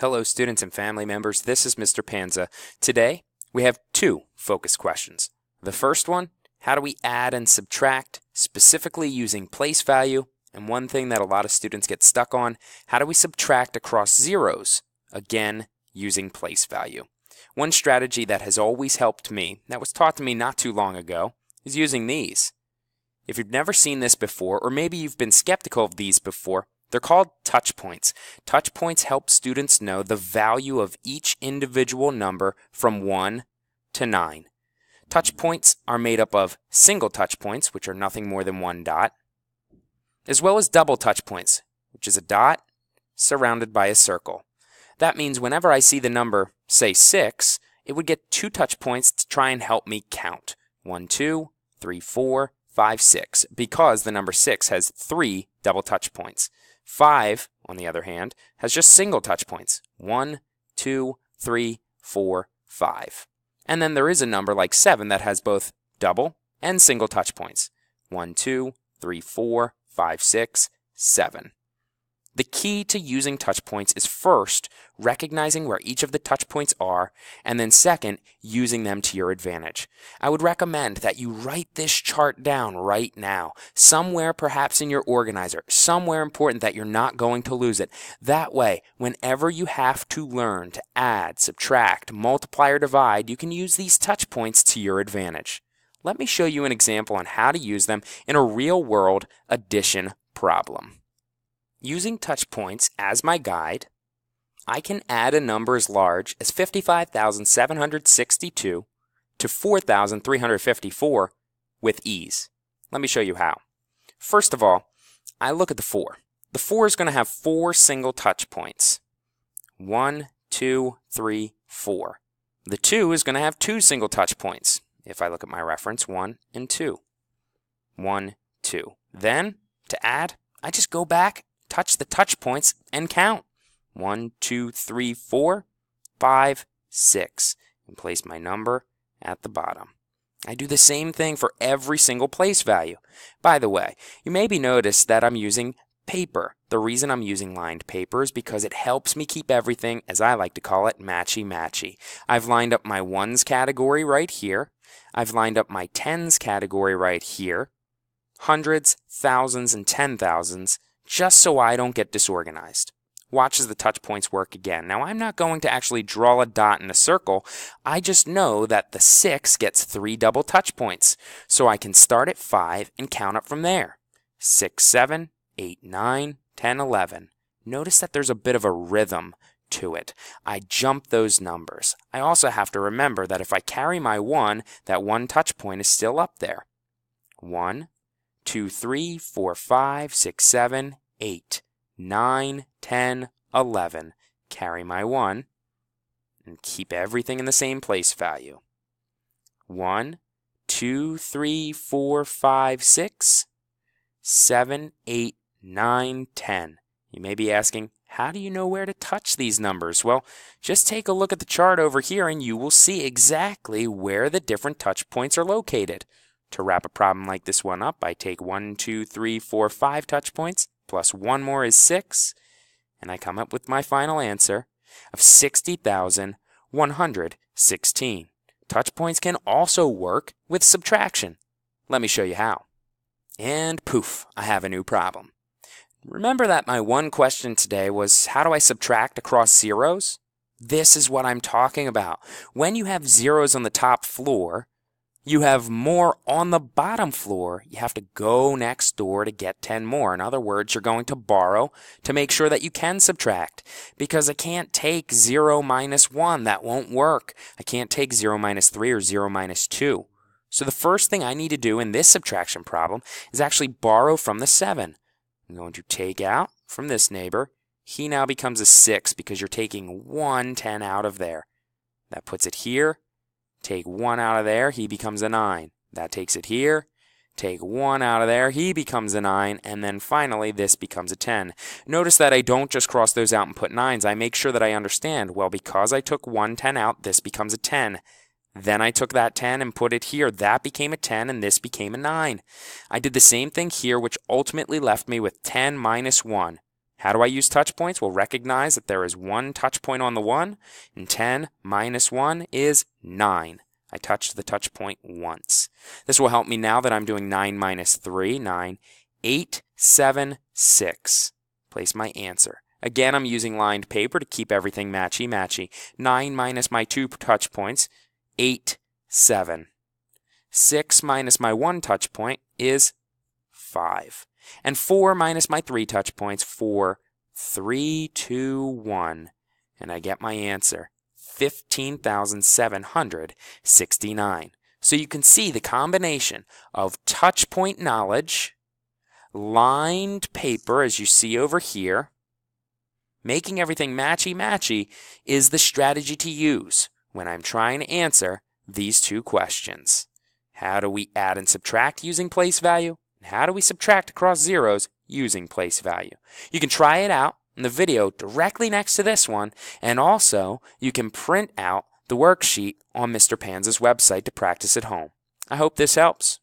Hello students and family members, this is Mr. Panza. Today we have two focus questions. The first one, how do we add and subtract, specifically using place value? And one thing that a lot of students get stuck on, how do we subtract across zeros? Again, using place value. One strategy that has always helped me, that was taught to me not too long ago, is using these. If you've never seen this before, or maybe you've been skeptical of these before, they're called touch points. Touch points help students know the value of each individual number from 1 to 9. Touch points are made up of single touch points, which are nothing more than one dot, as well as double touch points, which is a dot surrounded by a circle. That means whenever I see the number, say 6, it would get 2 touch points to try and help me count. 1, 2, 3, 4, 5, 6, because the number 6 has 3 double touch points. 5, on the other hand, has just single touch points. 1, 2, 3, 4, 5. And then there is a number like 7 that has both double and single touch points. 1, 2, 3, 4, 5, 6, 7. The key to using touch points is first, recognizing where each of the touch points are, and then second, using them to your advantage. I would recommend that you write this chart down right now, somewhere perhaps in your organizer, somewhere important that you're not going to lose it. That way, whenever you have to learn to add, subtract, multiply, or divide, you can use these touch points to your advantage. Let me show you an example on how to use them in a real-world addition problem. Using touch points as my guide, I can add a number as large as 55,762 to 4,354 with ease. Let me show you how. First of all, I look at the 4. The 4 is going to have 4 single touch points. 1, 2, 3, 4. The 2 is going to have 2 single touch points. If I look at my reference, 1 and 2. 1, 2. Then, to add, I just go back, touch the touch points, and count. 1, 2, 3, 4, 5, 6, and place my number at the bottom. I do the same thing for every single place value. By the way, you maybe notice that I'm using paper. The reason I'm using lined paper is because it helps me keep everything, as I like to call it, matchy-matchy. I've lined up my ones category right here. I've lined up my tens category right here. Hundreds, thousands, and 10,000s, just so I don't get disorganized. Watch as the touch points work again. Now, I'm not going to actually draw a dot in a circle. I just know that the 6 gets 3 double touch points. So I can start at 5 and count up from there. 6, 7, 8, 9, 10, 11. Notice that there's a bit of a rhythm to it. I jump those numbers. I also have to remember that if I carry my 1, that 1 touch point is still up there. 1, 2, 3, 4, 5, 6, 7, 8, 9, 10, 11. Carry my 1 and keep everything in the same place value. 1, 2, 3, 4, 5, 6, 7, 8, 9, 10. You may be asking, how do you know where to touch these numbers? Well, just take a look at the chart over here and you will see exactly where the different touch points are located. To wrap a problem like this one up, I take 1, 2, 3, 4, 5 touch points, plus 1 more is 6, and I come up with my final answer of 60,116. Touch points can also work with subtraction. Let me show you how. And poof, I have a new problem. Remember that my one question today was, how do I subtract across zeros? This is what I'm talking about. When you have zeros on the top floor, you have more on the bottom floor. You have to go next door to get 10 more. In other words, you're going to borrow to make sure that you can subtract. Because I can't take 0 minus 1. That won't work. I can't take 0 minus 3 or 0 minus 2. So the first thing I need to do in this subtraction problem is actually borrow from the 7. I'm going to take out from this neighbor. He now becomes a 6 because you're taking 1 10 out of there. That puts it here. Take 1 out of there, he becomes a 9. That takes it here. Take 1 out of there, he becomes a 9. And then finally, this becomes a 10. Notice that I don't just cross those out and put 9s. I make sure that I understand, well, because I took 1 10 out, this becomes a 10. Then I took that 10 and put it here. That became a 10, and this became a 9. I did the same thing here, which ultimately left me with 10 minus 1. How do I use touch points? Well, recognize that there is one touch point on the 1, and 10 minus 1 is 9. I touched the touch point once. This will help me now that I'm doing 9 minus 3, 9, 8, 7, 6. Place my answer. Again, I'm using lined paper to keep everything matchy-matchy. 9 minus my 2 touch points, 8, 7. 6 minus my 1 touch point is 5. And 4 minus my 3 touch points, 4, 3, 2, 1. And I get my answer, 15,769. So you can see the combination of touch point knowledge, lined paper, as you see over here, making everything matchy-matchy is the strategy to use when I'm trying to answer these two questions. How do we add and subtract using place value? And how do we subtract across zeros using place value? You can try it out in the video directly next to this one, and also you can print out the worksheet on Mr. Panza's website to practice at home. I hope this helps.